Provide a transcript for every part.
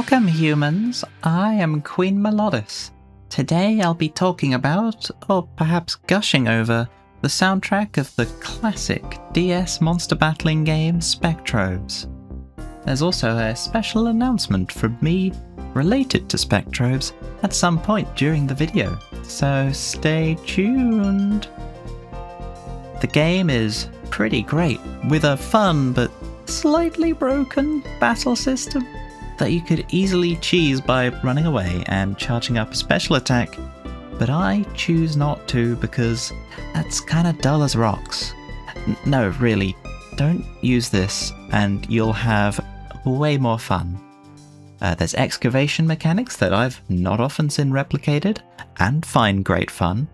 Welcome, humans. I am Queen Melodis. Today I'll be talking about, or perhaps gushing over, the soundtrack of the classic DS monster battling game Spectrobes. There's also a special announcement from me related to Spectrobes at some point during the video, so stay tuned. The game is pretty great, with a fun but slightly broken battle system that you could easily cheese by running away and charging up a special attack, but I choose not to because that's kinda dull as rocks. No, really, don't use this and you'll have way more fun. There's excavation mechanics that I've not often seen replicated and find great fun,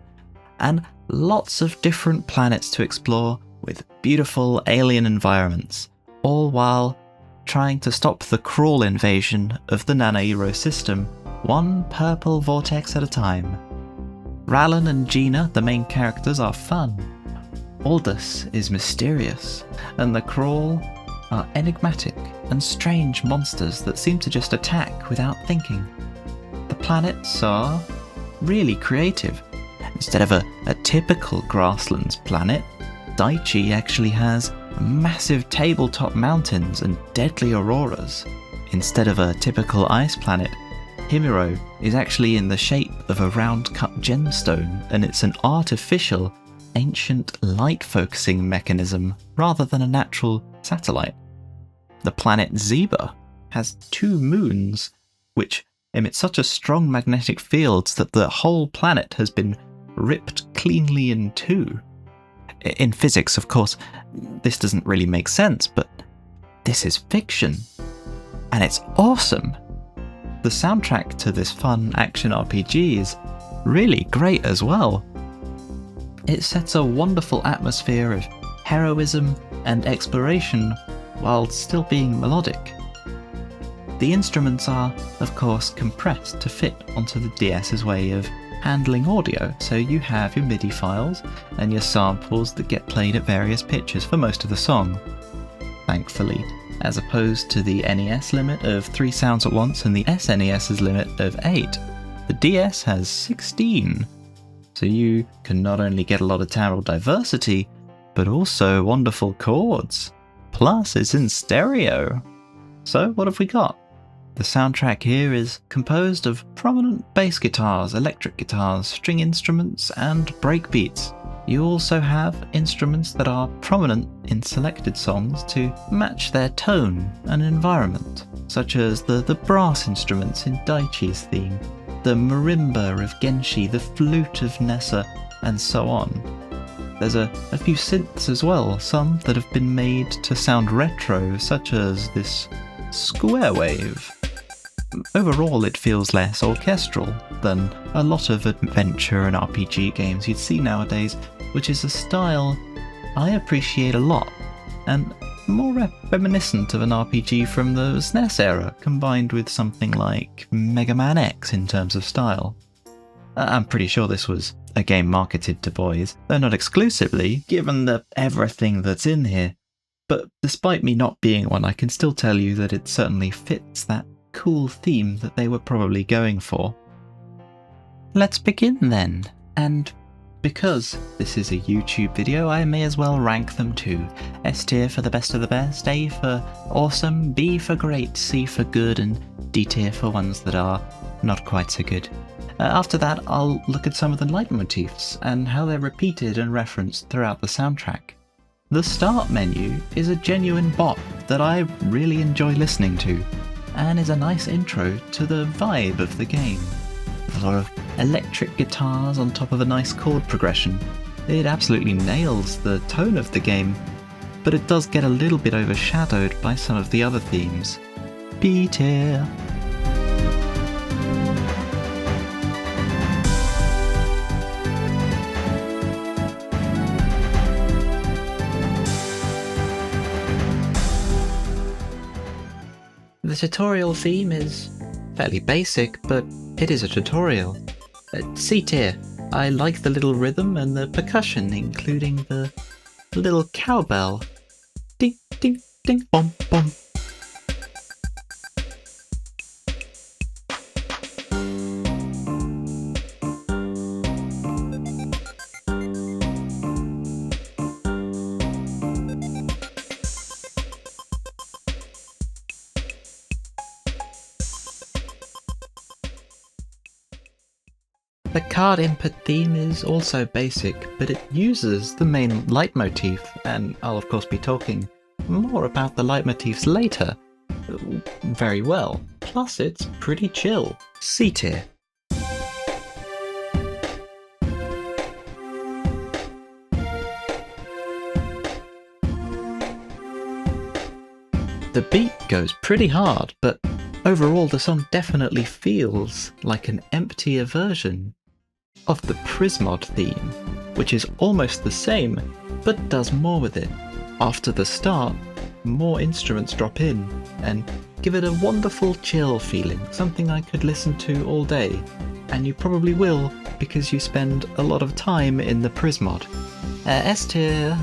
and lots of different planets to explore with beautiful alien environments, all while trying to stop the Krawl invasion of the Nanairo system, one purple vortex at a time. Rallen and Jeena, the main characters, are fun. Aldous is mysterious, and the Krawl are enigmatic and strange monsters that seem to just attack without thinking. The planets are really creative. Instead of a typical grasslands planet, Daichi actually has massive tabletop mountains and deadly auroras. Instead of a typical ice planet, Himuro is actually in the shape of a round-cut gemstone, and it's an artificial, ancient light-focusing mechanism rather than a natural satellite. The planet Zeba has 2 moons, which emit such a strong magnetic field that the whole planet has been ripped cleanly in 2. In physics, of course, this doesn't really make sense, but this is fiction. And it's awesome! The soundtrack to this fun action RPG is really great as well. It sets a wonderful atmosphere of heroism and exploration while still being melodic. The instruments are, of course, compressed to fit onto the DS's way of handling audio, so you have your MIDI files and your samples that get played at various pitches for most of the song. Thankfully, as opposed to the NES limit of 3 sounds at once and the SNES's limit of 8, the DS has 16, so you can not only get a lot of tonal diversity, but also wonderful chords. Plus, it's in stereo. So what have we got? The soundtrack here is composed of prominent bass guitars, electric guitars, string instruments, and breakbeats. You also have instruments that are prominent in selected songs to match their tone and environment, such as the brass instruments in Daichi's theme, the marimba of Genshi, the flute of Nessa, and so on. There's a few synths as well, some that have been made to sound retro, such as this square wave. Overall, it feels less orchestral than a lot of adventure and RPG games you'd see nowadays, which is a style I appreciate a lot, and more reminiscent of an RPG from the SNES era, combined with something like Mega Man X in terms of style. I'm pretty sure this was a game marketed to boys, though not exclusively, given everything that's in here. But despite me not being one, I can still tell you that it certainly fits that cool theme that they were probably going for. Let's begin then, and because this is a YouTube video, I may as well rank them too. S tier for the best of the best, A for awesome, B for great, C for good, and D tier for ones that are not quite so good. After that, I'll look at some of the leitmotifs and how they're repeated and referenced throughout the soundtrack. The start menu is a genuine bop that I really enjoy listening to, and is a nice intro to the vibe of the game. A lot of electric guitars on top of a nice chord progression. It absolutely nails the tone of the game, but it does get a little bit overshadowed by some of the other themes. B tier. The tutorial theme is fairly basic, but it is a tutorial. C tier. I like the little rhythm and the percussion, including the little cowbell. Ding, ding, ding, bom, bom. The card input theme is also basic, but it uses the main leitmotif, and I'll of course be talking more about the leitmotifs later, very well. Plus it's pretty chill. C tier. The beat goes pretty hard, but overall the song definitely feels like an emptier version of the Prismod theme, which is almost the same, but does more with it. After the start, more instruments drop in and give it a wonderful chill feeling, something I could listen to all day, and you probably will because you spend a lot of time in the Prismod. S tier.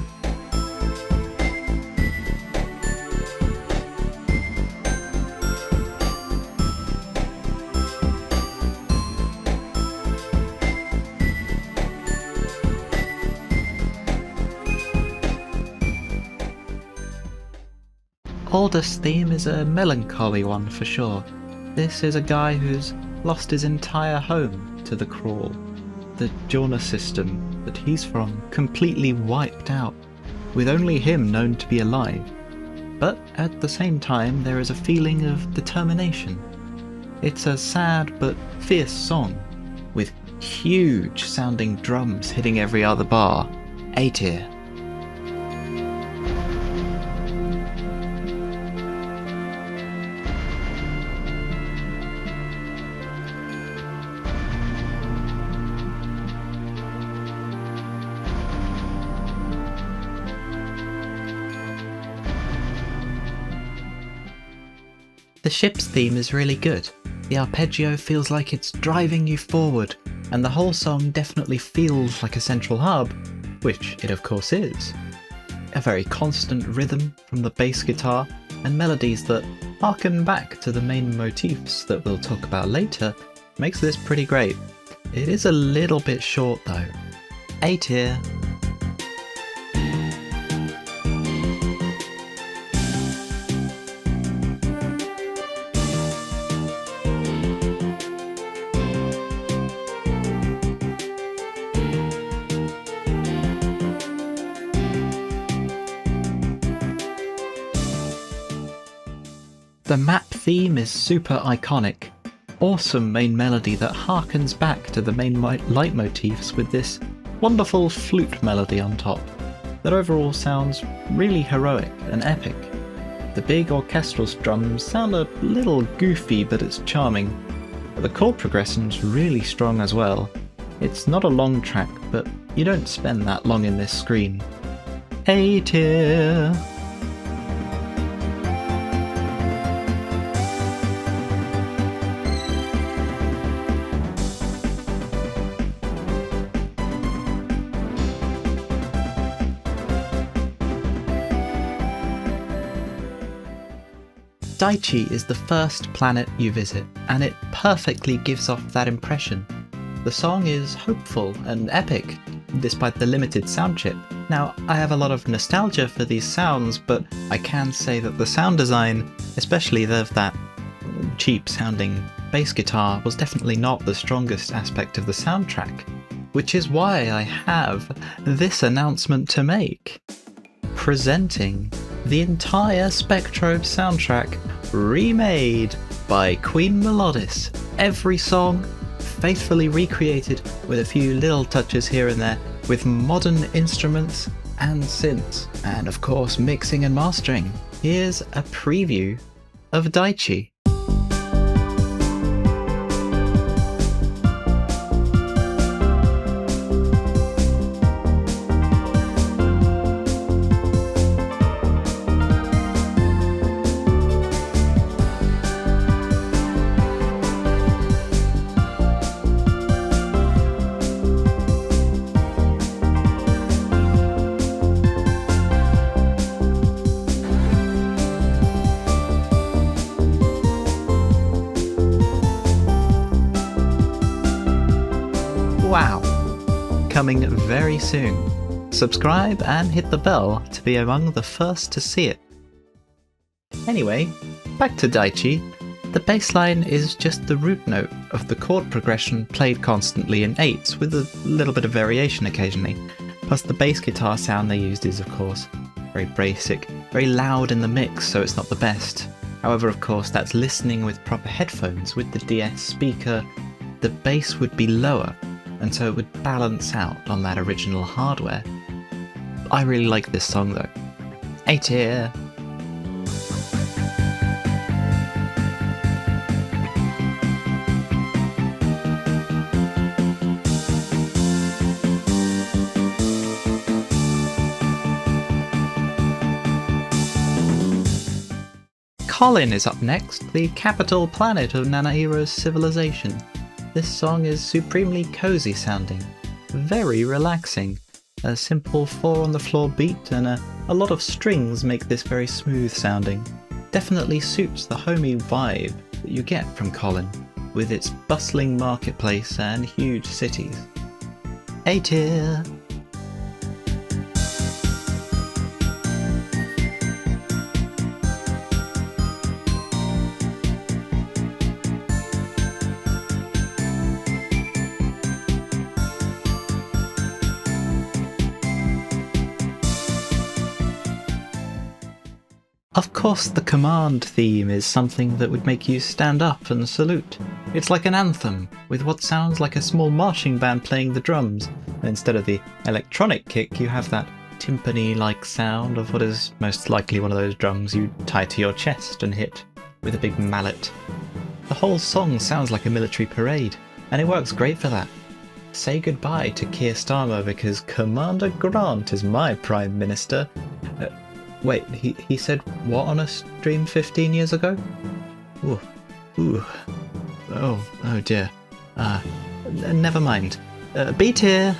Aldous' theme is a melancholy one for sure. This is a guy who's lost his entire home to the Krawl. The Jeena system that he's from completely wiped out, with only him known to be alive. But at the same time there is a feeling of determination. It's a sad but fierce song, with huge sounding drums hitting every other bar. A tier. The ship's theme is really good. The arpeggio feels like it's driving you forward, and the whole song definitely feels like a central hub, which it of course is. A very constant rhythm from the bass guitar, and melodies that harken back to the main motifs that we'll talk about later, makes this pretty great. It is a little bit short though. A tier. The map theme is super iconic. Awesome main melody that harkens back to the main leitmotifs with this wonderful flute melody on top that overall sounds really heroic and epic. The big orchestral drums sound a little goofy, but it's charming. The chord progression's really strong as well. It's not a long track, but you don't spend that long in this screen. A tier. Daichi is the first planet you visit, and it perfectly gives off that impression. The song is hopeful and epic, despite the limited sound chip. Now, I have a lot of nostalgia for these sounds, but I can say that the sound design, especially of that cheap sounding bass guitar, was definitely not the strongest aspect of the soundtrack, which is why I have this announcement to make. Presenting the entire Spectrobes soundtrack remade by Queen Melodis. Every song faithfully recreated with a few little touches here and there, with modern instruments and synths, and of course mixing and mastering. Here's a preview of Daichi. Wow! Coming very soon. Subscribe and hit the bell to be among the first to see it. Anyway, back to Daichi. The bass line is just the root note of the chord progression played constantly in eighths, with a little bit of variation occasionally. Plus the bass guitar sound they used is, of course, very basic, very loud in the mix, so it's not the best. However, of course, that's listening with proper headphones. With the DS speaker, the bass would be lower, and so it would balance out on that original hardware. I really like this song though. A tier! Colin is up next, the capital planet of Nanairo's civilization. This song is supremely cozy sounding, very relaxing. A simple 4-on-the-floor beat and a lot of strings make this very smooth sounding. Definitely suits the homey vibe that you get from Colin, with its bustling marketplace and huge cities. A tier! Of course, the command theme is something that would make you stand up and salute. It's like an anthem, with what sounds like a small marching band playing the drums. Instead of the electronic kick, you have that timpani-like sound of what is most likely one of those drums you tie to your chest and hit with a big mallet. The whole song sounds like a military parade, and it works great for that. Say goodbye to Keir Starmer because Commander Grant is my Prime Minister. Wait, he said what on a stream 15 years ago? Ooh. Oh dear. Never mind. B tier!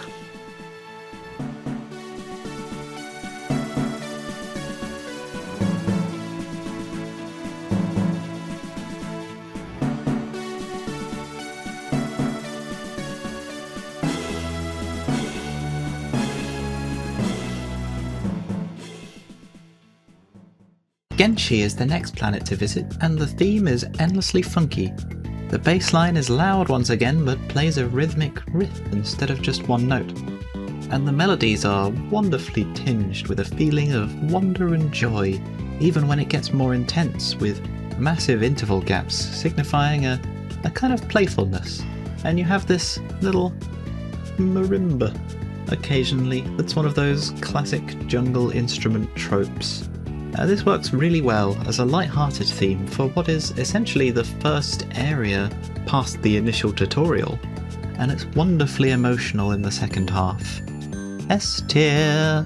Genshi is the next planet to visit, and the theme is endlessly funky. The bass line is loud once again, but plays a rhythmic riff instead of just one note. And the melodies are wonderfully tinged with a feeling of wonder and joy, even when it gets more intense, with massive interval gaps signifying a kind of playfulness. And you have this little marimba occasionally that's one of those classic jungle instrument tropes. This works really well as a light-hearted theme for what is essentially the first area past the initial tutorial, and it's wonderfully emotional in the second half. S tier!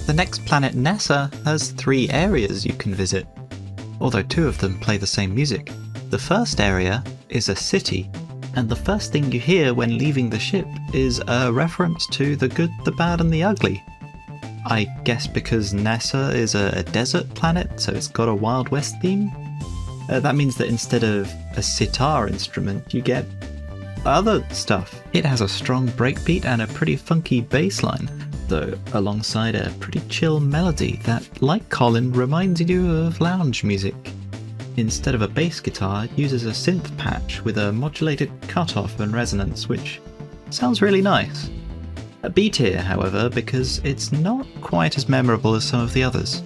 The next planet, Nessa, has 3 areas you can visit, although 2 of them play the same music. The first area is a city, and the first thing you hear when leaving the ship is a reference to the good, the bad and the ugly. I guess because Nessa is a desert planet, so it's got a Wild West theme. That means that instead of a sitar instrument, you get other stuff. It has a strong breakbeat and a pretty funky bass line, though, alongside a pretty chill melody that, like Colin, reminds you of lounge music. Instead of a bass guitar, it uses a synth patch with a modulated cutoff and resonance, which sounds really nice. A B tier, however, because it's not quite as memorable as some of the others.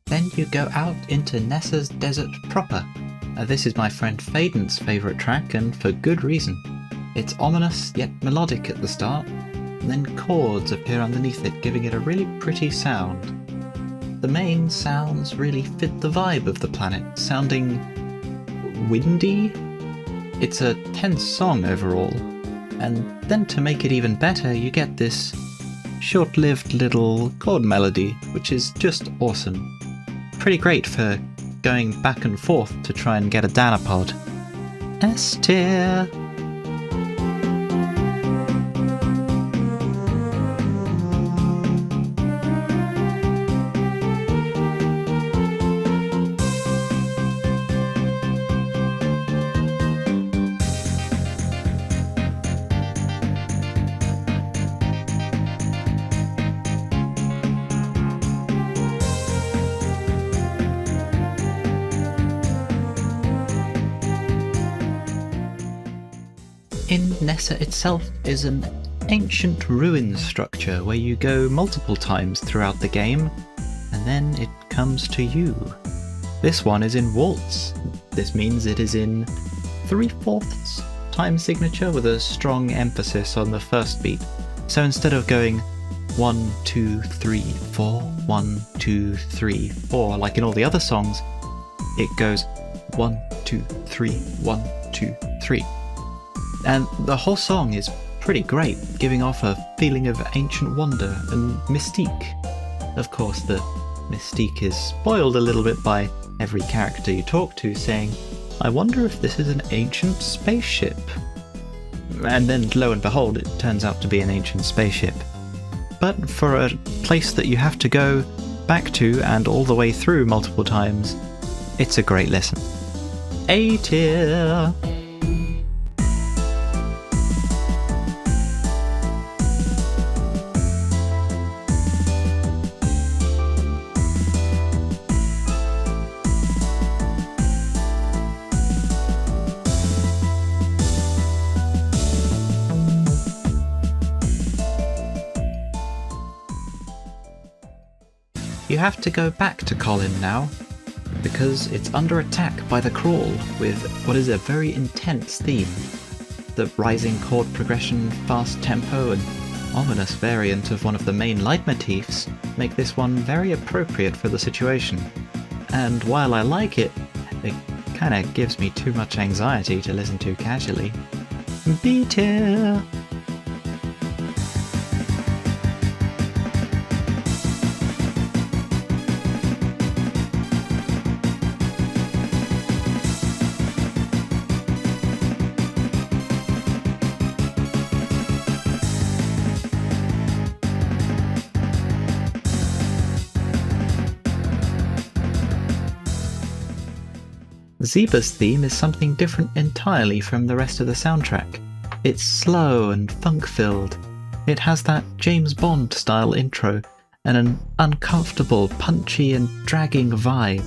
Then you go out into Nessa's desert proper. This is my friend Faden's favourite track, and for good reason. It's ominous yet melodic at the start, and then chords appear underneath it, giving it a really pretty sound. The main sounds really fit the vibe of the planet, sounding, windy. It's a tense song overall, and then to make it even better, you get this short-lived little chord melody, which is just awesome. Pretty great for going back and forth to try and get a Danapod. S tier! In Nessa itself is an ancient ruin structure where you go multiple times throughout the game, and then it comes to you. This one is in waltz. This means it is in 3/4 time signature with a strong emphasis on the first beat. So instead of going 1, 2, 3, 4, 1, 2, 3, 4 like in all the other songs, it goes 1, 2, 3, 1, 2, 3. And the whole song is pretty great, giving off a feeling of ancient wonder and mystique. Of course, the mystique is spoiled a little bit by every character you talk to saying, "I wonder if this is an ancient spaceship." And then, lo and behold, it turns out to be an ancient spaceship. But for a place that you have to go back to and all the way through multiple times, it's a great listen. A tier! You have to go back to Colin now, because it's under attack by the Krawl with what is a very intense theme. The rising chord progression, fast tempo, and ominous variant of one of the main leitmotifs make this one very appropriate for the situation. And while I like it, it kinda gives me too much anxiety to listen to casually. B tier! Zeba's theme is something different entirely from the rest of the soundtrack. It's slow and funk-filled. It has that James Bond style intro and an uncomfortable, punchy and dragging vibe.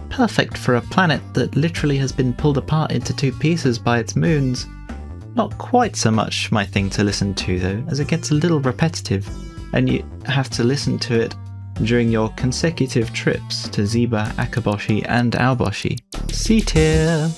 Perfect for a planet that literally has been pulled apart into 2 pieces by its moons. Not quite so much my thing to listen to though, as it gets a little repetitive, and you have to listen to it during your consecutive trips to Zeba, Akaboshi and Aoboshi. C tier!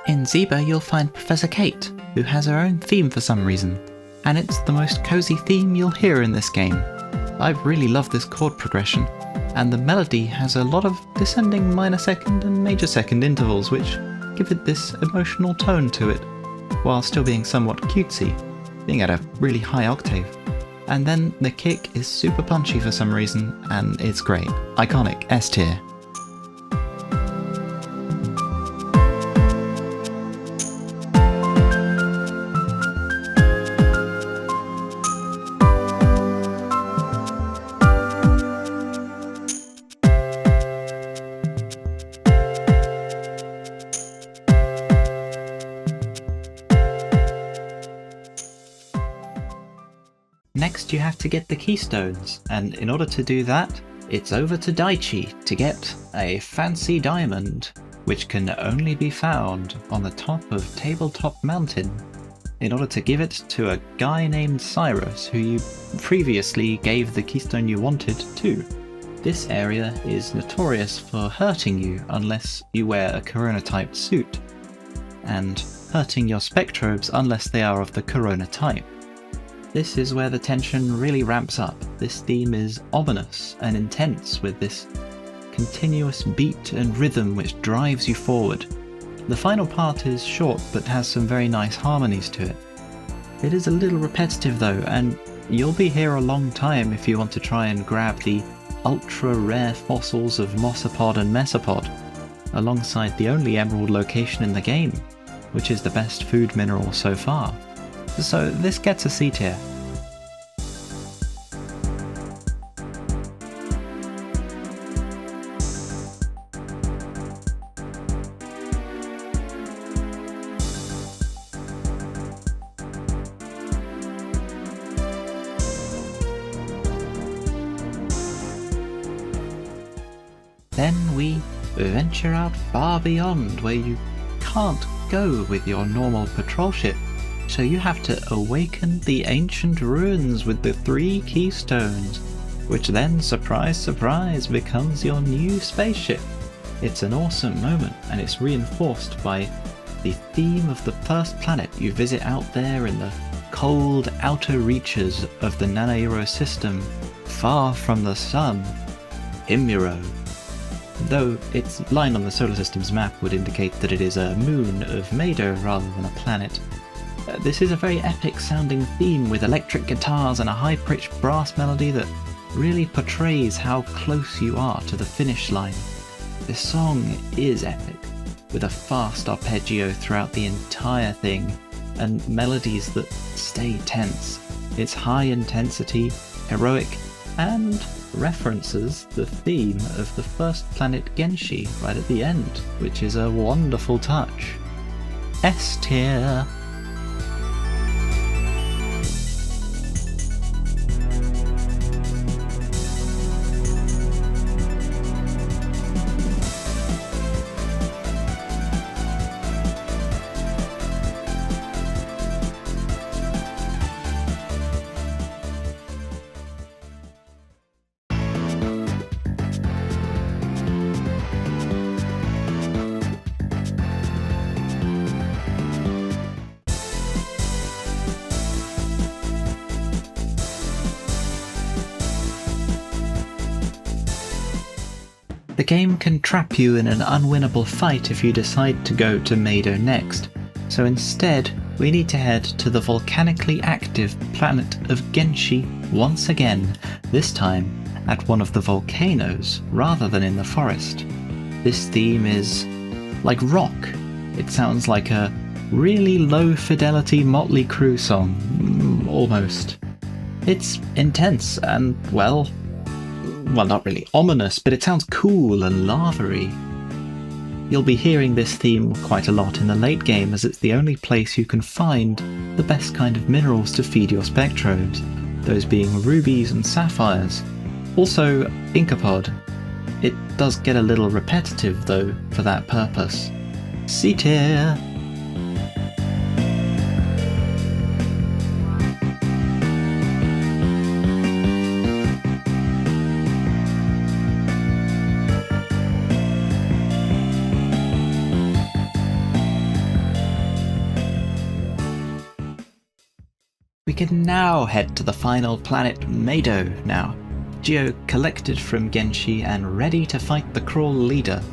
In Zeba you'll find Professor Kate, who has her own theme for some reason, and it's the most cozy theme you'll hear in this game. I really love this chord progression, and the melody has a lot of descending minor second and major second intervals which give it this emotional tone to it, while still being somewhat cutesy, being at a really high octave. And then the kick is super punchy for some reason, and it's great. Iconic, S tier. Next you have to get the keystones, and in order to do that, it's over to Daichi to get a fancy diamond, which can only be found on the top of Tabletop Mountain. in order to give it to a guy named Cyrus, who you previously gave the keystone you wanted to. This area is notorious for hurting you unless you wear a Corona-typed suit, and hurting your Spectrobes unless they are of the Corona type. This is where the tension really ramps up. This theme is ominous and intense, with this continuous beat and rhythm which drives you forward. The final part is short but has some very nice harmonies to it. It is a little repetitive though, and you'll be here a long time if you want to try and grab the ultra rare fossils of Mossapod and Mesopod, alongside the only emerald location in the game, which is the best food mineral so far. So this gets a C tier. Then we venture out far beyond, where you can't go with your normal patrol ship, so you have to awaken the ancient ruins with the 3 keystones, which then, surprise surprise, becomes your new spaceship. It's an awesome moment, and it's reinforced by the theme of the first planet you visit out there in the cold outer reaches of the Nanairo system, far from the sun, Himuro. Though its line on the solar system's map would indicate that it is a moon of Mado rather than a planet. This is a very epic sounding theme with electric guitars and a high-pitched brass melody that really portrays how close you are to the finish line. This song is epic, with a fast arpeggio throughout the entire thing, and melodies that stay tense. It's high intensity, heroic, and references the theme of the first planet Genshi right at the end, which is a wonderful touch. S tier. The game can trap you in an unwinnable fight if you decide to go to Mado next, so instead we need to head to the volcanically active planet of Genshi once again, this time at one of the volcanoes rather than in the forest. This theme is like rock. It sounds like a really low fidelity Motley Crue song, almost. It's intense and, well, not really ominous, but it sounds cool and lavery. You'll be hearing this theme quite a lot in the late game, as it's the only place you can find the best kind of minerals to feed your Spectrobes, those being rubies and sapphires. Also, Inkapod. It does get a little repetitive though for that purpose. C tier! We can now head to the final planet Mado now, geo-collected from Genshi and ready to fight the Krawl leader.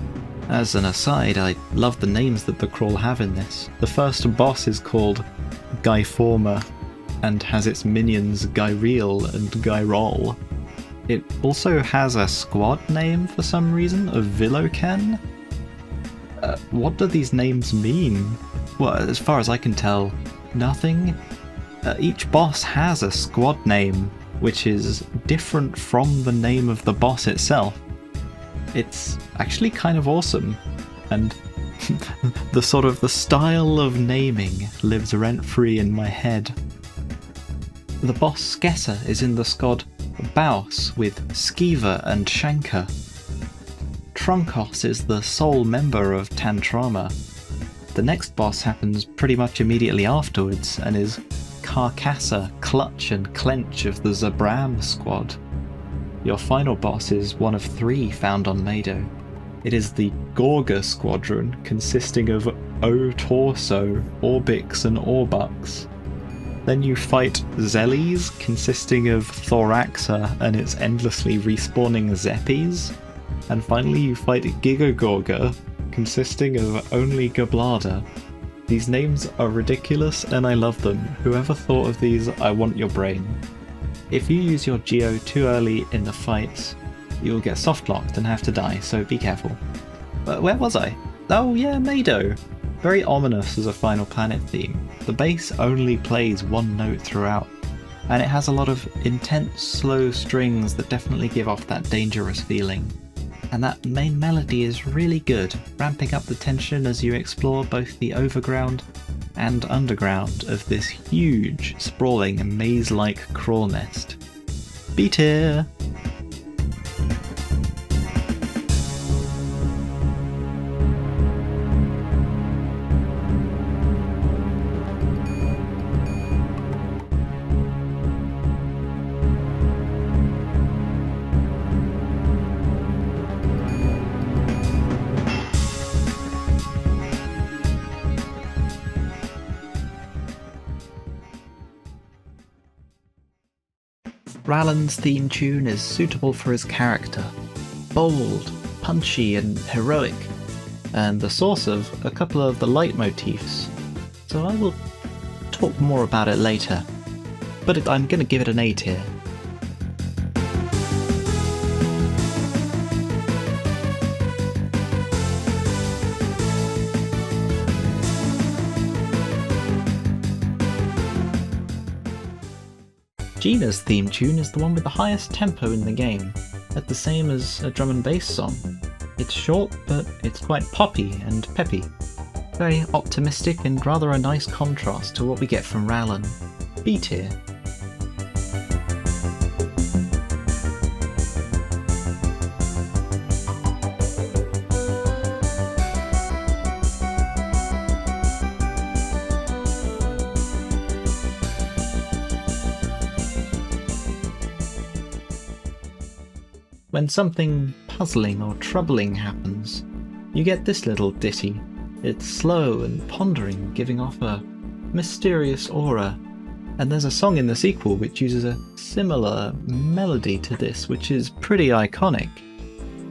As an aside, I love the names that the Krawl have in this. The first boss is called Guyforma and has its minions Gyreel and Gyroll. It also has a squad name for some reason, a Villocan? What do these names mean? Well, as far as I can tell, nothing. Each boss has a squad name, which is different from the name of the boss itself. It's actually kind of awesome, and the style of naming lives rent-free in my head. The boss Skessa is in the squad Baus with Skiva and Shanka. Trunkos is the sole member of Tantrama. The next boss happens pretty much immediately afterwards and is Carcassa, Clutch and Clench of the Zabram squad. Your final boss is one of 3 found on Mado. It is the Gorga squadron, consisting of O-Torso, Orbix and Orbux. Then you fight Zellies, consisting of Thoraxa and its endlessly respawning Zeppies. And finally you fight Gigagorga, consisting of only Gablada. These names are ridiculous and I love them. Whoever thought of these, I want your brain. If you use your Geo too early in the fights, you will get soft-locked and have to die, so be careful. But where was I? Oh yeah, Mado! Very ominous as a Final Planet theme. The bass only plays one note throughout, and it has a lot of intense, slow strings that definitely give off that dangerous feeling. And that main melody is really good, ramping up the tension as you explore both the overground and underground of this huge, sprawling, maze-like Krawl nest. B tier! Rallen's theme tune is suitable for his character, bold, punchy and heroic, and the source of a couple of the leitmotifs, so I will talk more about it later, but I'm going to give it an A tier. Jeena's theme tune is the one with the highest tempo in the game, at the same as a drum and bass song. It's short, but it's quite poppy and peppy. Very optimistic and rather a nice contrast to what we get from Rallen. B tier. When something puzzling or troubling happens, you get this little ditty. It's slow and pondering, giving off a mysterious aura. And there's a song in the sequel which uses a similar melody to this, which is pretty iconic.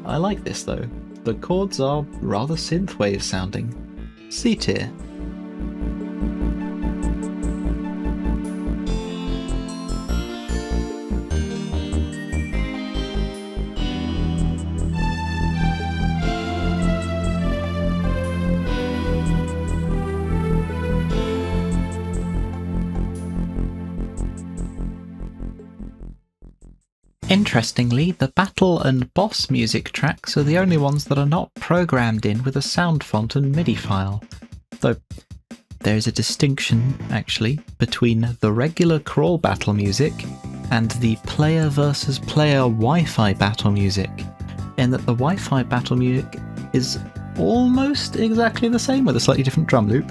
I like this though. The chords are rather synthwave sounding. C tier. Interestingly, the battle and boss music tracks are the only ones that are not programmed in with a sound font and MIDI file. Though there is a distinction, actually, between the regular Krawl battle music and the player versus player Wi-Fi battle music, in that the Wi-Fi battle music is almost exactly the same with a slightly different drum loop,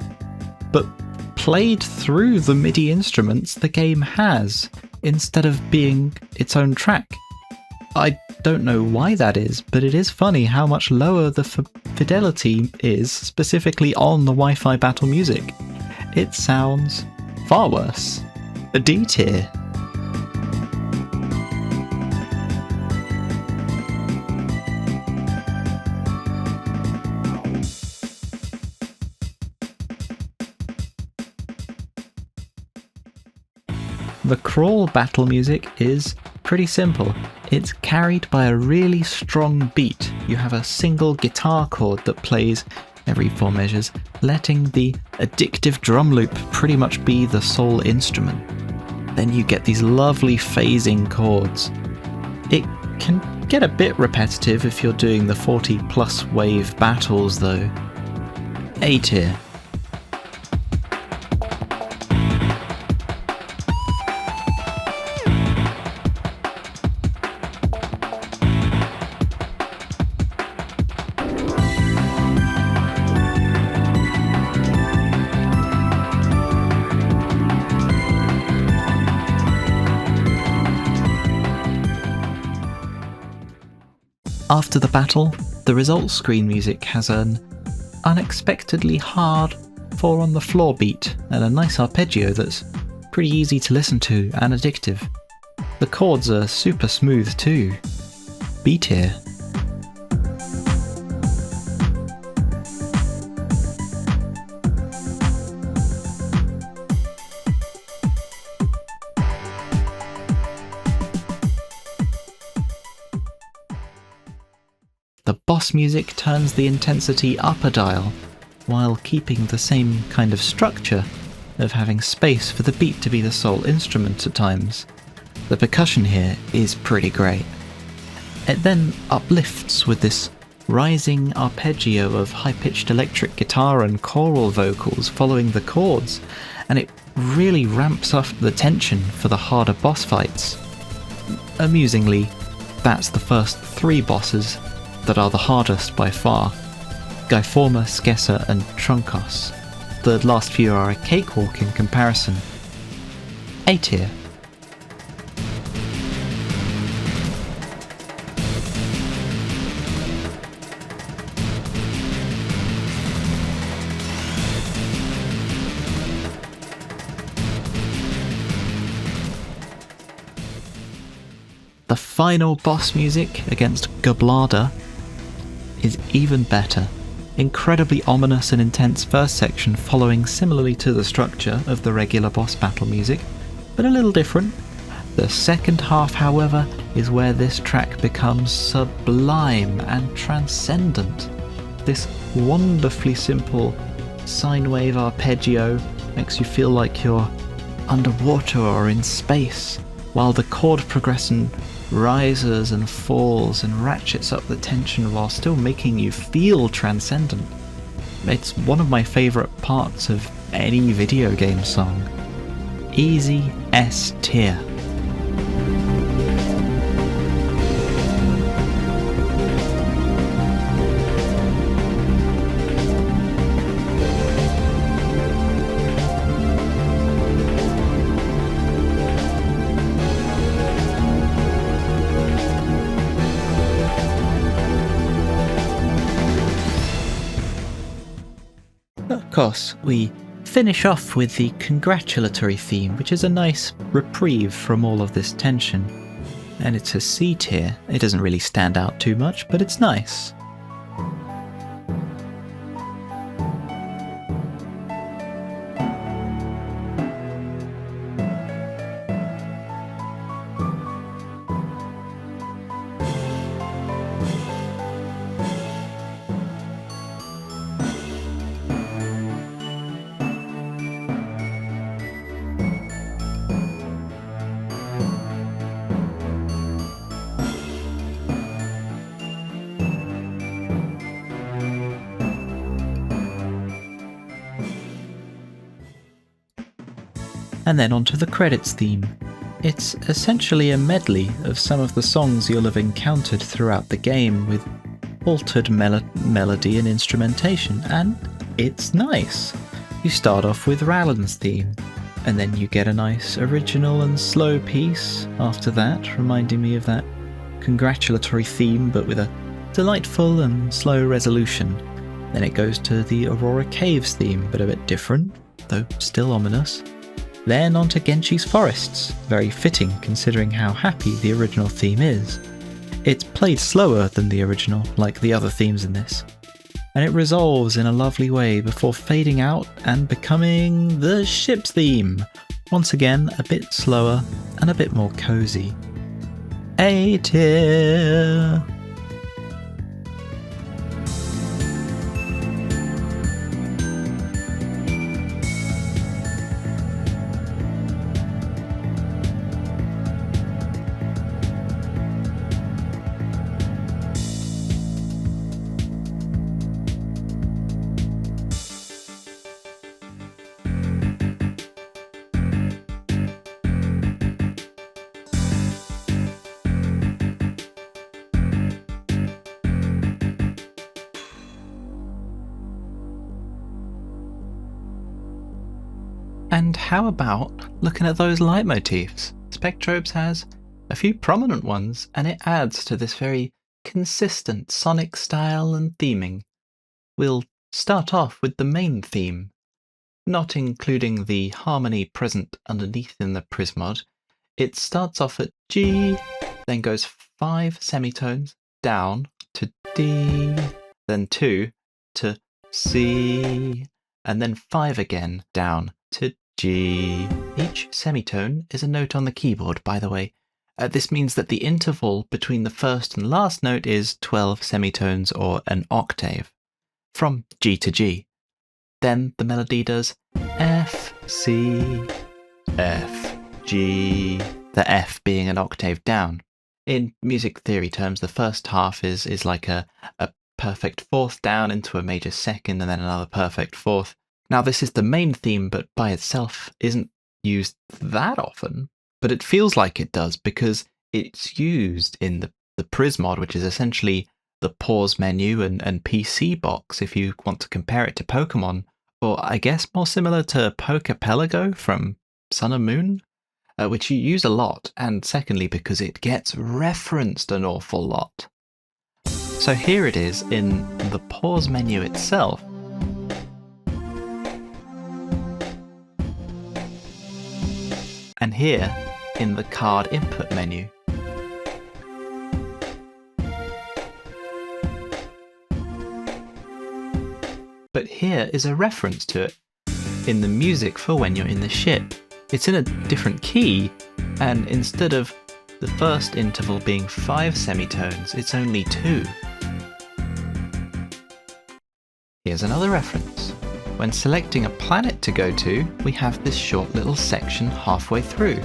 but played through the MIDI instruments the game has, instead of being its own track. I don't know why that is, but it is funny how much lower the fidelity is specifically on the Wi-Fi battle music. It sounds far worse. A D tier. The Krawl battle music is pretty simple. It's carried by a really strong beat. You have a single guitar chord that plays every 4 measures, letting the addictive drum loop pretty much be the sole instrument. Then you get these lovely phasing chords. It can get a bit repetitive if you're doing the 40+ wave battles though. A tier. After the battle, the results screen music has an unexpectedly hard 4 on the floor beat and a nice arpeggio that's pretty easy to listen to and addictive. The chords are super smooth too. B tier. The boss music turns the intensity up a dial, while keeping the same kind of structure of having space for the beat to be the sole instrument at times. The percussion here is pretty great. It then uplifts with this rising arpeggio of high-pitched electric guitar and choral vocals following the chords, and it really ramps up the tension for the harder boss fights. Amusingly, that's the first 3 bosses that are the hardest by far: Gaiforma, Skessa and Trunkos. The last few are a cakewalk in comparison. A tier. The final boss music against Gablada is even better. Incredibly ominous and intense first section following similarly to the structure of the regular boss battle music, but a little different. The second half, however, is where this track becomes sublime and transcendent. This wonderfully simple sine wave arpeggio makes you feel like you're underwater or in space, while the chord progression rises and falls and ratchets up the tension while still making you feel transcendent. It's one of my favourite parts of any video game song. Easy S tier. Of course, we finish off with the congratulatory theme, which is a nice reprieve from all of this tension. And it's a C tier. It doesn't really stand out too much, but it's nice. And then onto the credits theme. It's essentially a medley of some of the songs you'll have encountered throughout the game with altered melody and instrumentation, and it's nice. You start off with Rallen's theme, and then you get a nice original and slow piece after that, reminding me of that congratulatory theme but with a delightful and slow resolution. Then it goes to the Aurora Caves theme, but a bit different, though still ominous. Then onto Genshi's Forests, very fitting considering how happy the original theme is. It's played slower than the original, like the other themes in this, and it resolves in a lovely way before fading out and becoming the ship's theme, once again a bit slower and a bit more cozy. A tier. And how about looking at those leitmotifs? Spectrobes has a few prominent ones, and it adds to this very consistent sonic style and theming. We'll start off with the main theme, not including the harmony present underneath in the Prismod. It starts off at G, then goes 5 semitones down to D, then 2 to C, and then 5 again down to G. Each semitone is a note on the keyboard, by the way. This means that the interval between the first and last note is 12 semitones or an octave, from G to G. Then the melody does F, C, F, G, the F being an octave down. In music theory terms, the first half is like a perfect fourth down into a major second and then another perfect fourth. Now this is the main theme, but by itself isn't used that often, but it feels like it does because it's used in the Prismod, which is essentially the pause menu and PC box if you want to compare it to Pokemon, or I guess more similar to Pokepelago from Sun and Moon, which you use a lot, and secondly because it gets referenced an awful lot. So here it is in the pause menu itself. And here in the card input menu. But here is a reference to it in the music for when you're in the ship. It's in a different key, and instead of the first interval being 5 semitones, it's only 2. Here's another reference. When selecting a planet to go to, we have this short little section halfway through,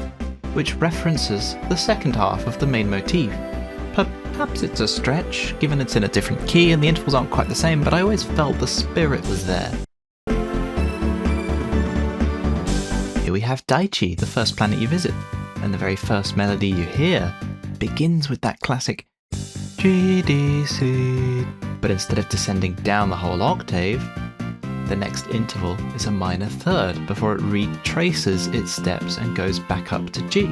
which references the second half of the main motif. Perhaps it's a stretch, given it's in a different key and the intervals aren't quite the same, but I always felt the spirit was there. Here we have Daichi, the first planet you visit, and the very first melody you hear begins with that classic GDC, but instead of descending down the whole octave, the next interval is a minor third before it retraces its steps and goes back up to G.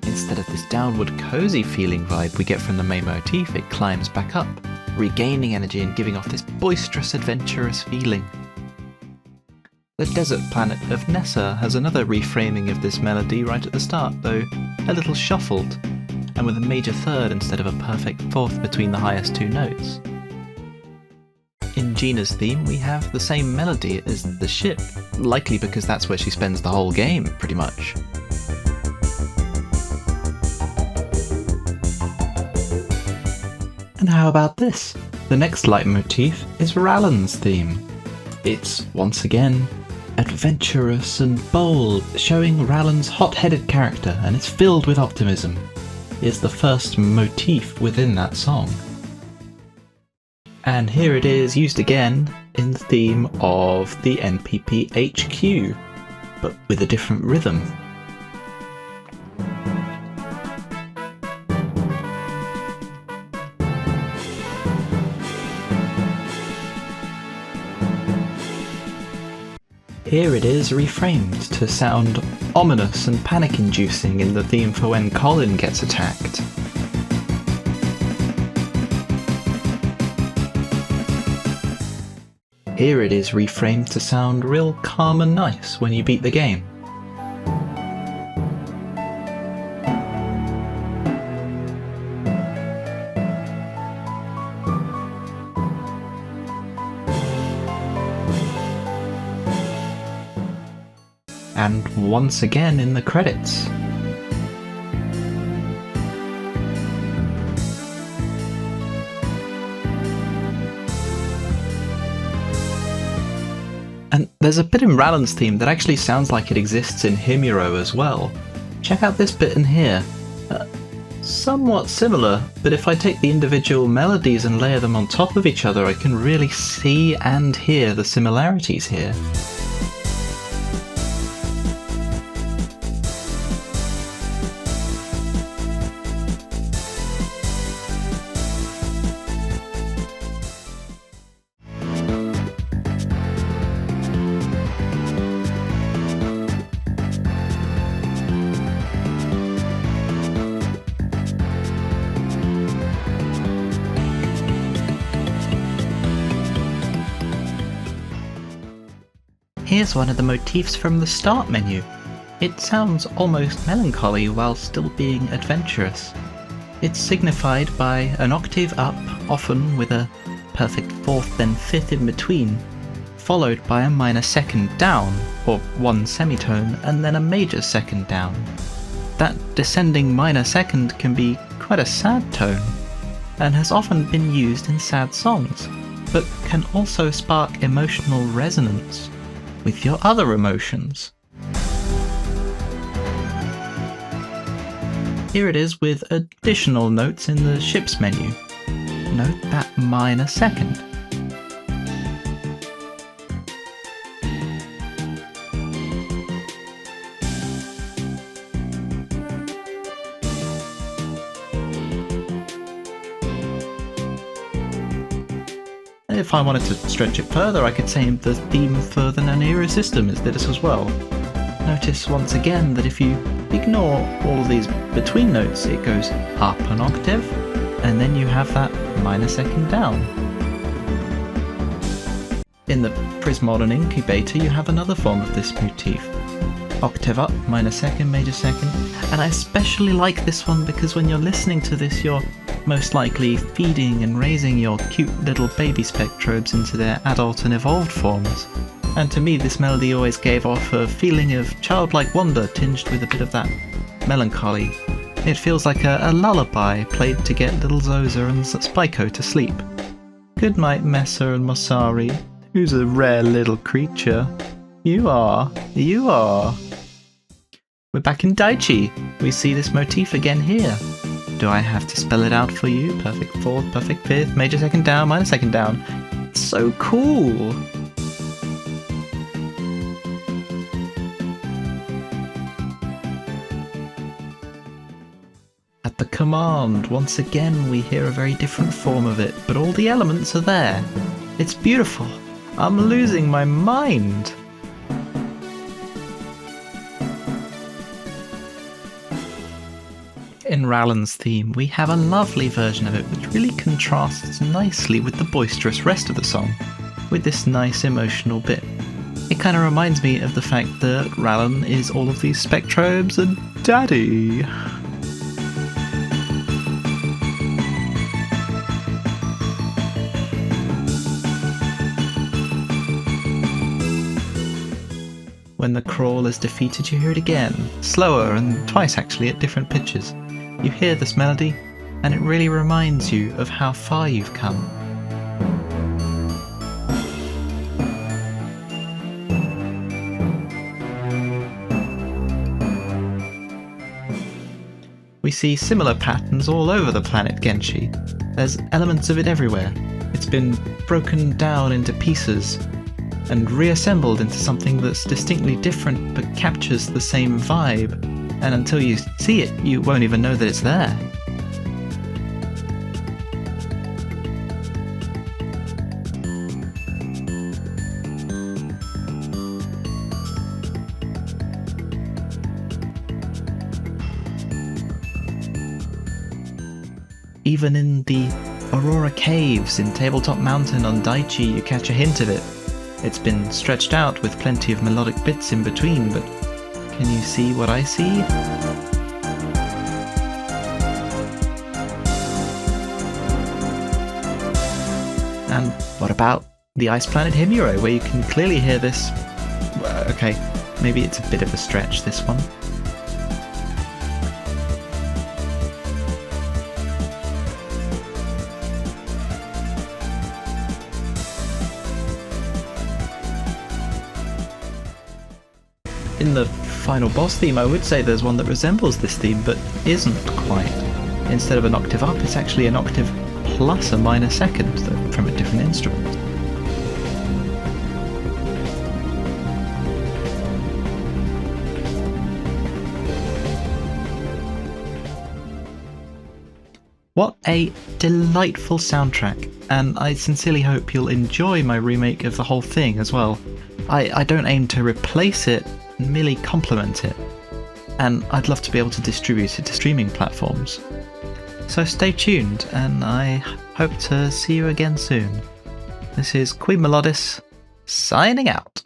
Instead of this downward cozy feeling vibe we get from the main motif, it climbs back up, regaining energy and giving off this boisterous, adventurous feeling. The desert planet of Nessa has another reframing of this melody right at the start, though a little shuffled, and with a major third instead of a perfect fourth between the highest 2 notes. In Jeena's theme, we have the same melody as the ship, likely because that's where she spends the whole game, pretty much. And how about this? The next leitmotif is Rallen's theme. It's, once again, adventurous and bold, showing Rallen's hot-headed character, and it's filled with optimism. It's the first motif within that song. And here it is, used again in the theme of the NPP HQ, but with a different rhythm. Here it is reframed to sound ominous and panic-inducing in the theme for when Colin gets attacked. Here it is reframed to sound real calm and nice when you beat the game. And once again in the credits. And there's a bit in Rallen's theme that actually sounds like it exists in Himuro as well. Check out this bit in here. Somewhat similar, but if I take the individual melodies and layer them on top of each other, I can really see and hear the similarities here. Here's one of the motifs from the start menu. It sounds almost melancholy while still being adventurous. It's signified by an octave up, often with a perfect fourth then fifth in between, followed by a minor second down, or one semitone, and then a major second down. That descending minor second can be quite a sad tone, and has often been used in sad songs, but can also spark emotional resonance with your other emotions. Here it is with additional notes in the ship's menu. Note that minor second. If I wanted to stretch it further, I could say the theme for the Nanairo system is this as well. Notice once again that if you ignore all of these between notes, it goes up an octave, and then you have that minor second down. In the Prismod and Incubator, you have another form of this motif. Octave up, minor second, major second, and I especially like this one because when you're listening to this, you're most likely feeding and raising your cute little baby Spectrobes into their adult and evolved forms. And to me, this melody always gave off a feeling of childlike wonder tinged with a bit of that melancholy. It feels like a lullaby played to get little Zoza and Spyco to sleep. Good night, Messa and Mosari, who's a rare little creature. You are. We're back in Daichi. We see this motif again here. Do I have to spell it out for you? Perfect fourth, perfect fifth, major second down, minor second down. It's so cool! At the command, once again we hear a very different form of it, but all the elements are there. It's beautiful. I'm losing my mind. In Rallen's theme, we have a lovely version of it which really contrasts nicely with the boisterous rest of the song, with this nice emotional bit. It kind of reminds me of the fact that Rallen is all of these Spectrobes and Daddy. When the Krawl is defeated, you hear it again, slower and twice actually at different pitches. You hear this melody, and it really reminds you of how far you've come. We see similar patterns all over the planet Genshi. There's elements of it everywhere. It's been broken down into pieces and reassembled into something that's distinctly different but captures the same vibe. And until you see it, you won't even know that it's there. Even in the Aurora Caves in Tabletop Mountain on Daichi, you catch a hint of it. It's been stretched out with plenty of melodic bits in between, but can you see what I see? And what about the Ice Planet Himuro, where you can clearly hear this? Okay, maybe it's a bit of a stretch, this one. In the final boss theme, I would say there's one that resembles this theme, but isn't quite. Instead of an octave up, it's actually an octave plus a minor second from a different instrument. What a delightful soundtrack, and I sincerely hope you'll enjoy my remake of the whole thing as well. I don't aim to replace it, merely complement it, and I'd love to be able to distribute it to streaming platforms. So stay tuned, and I hope to see you again soon. This is Queen Melodis, signing out.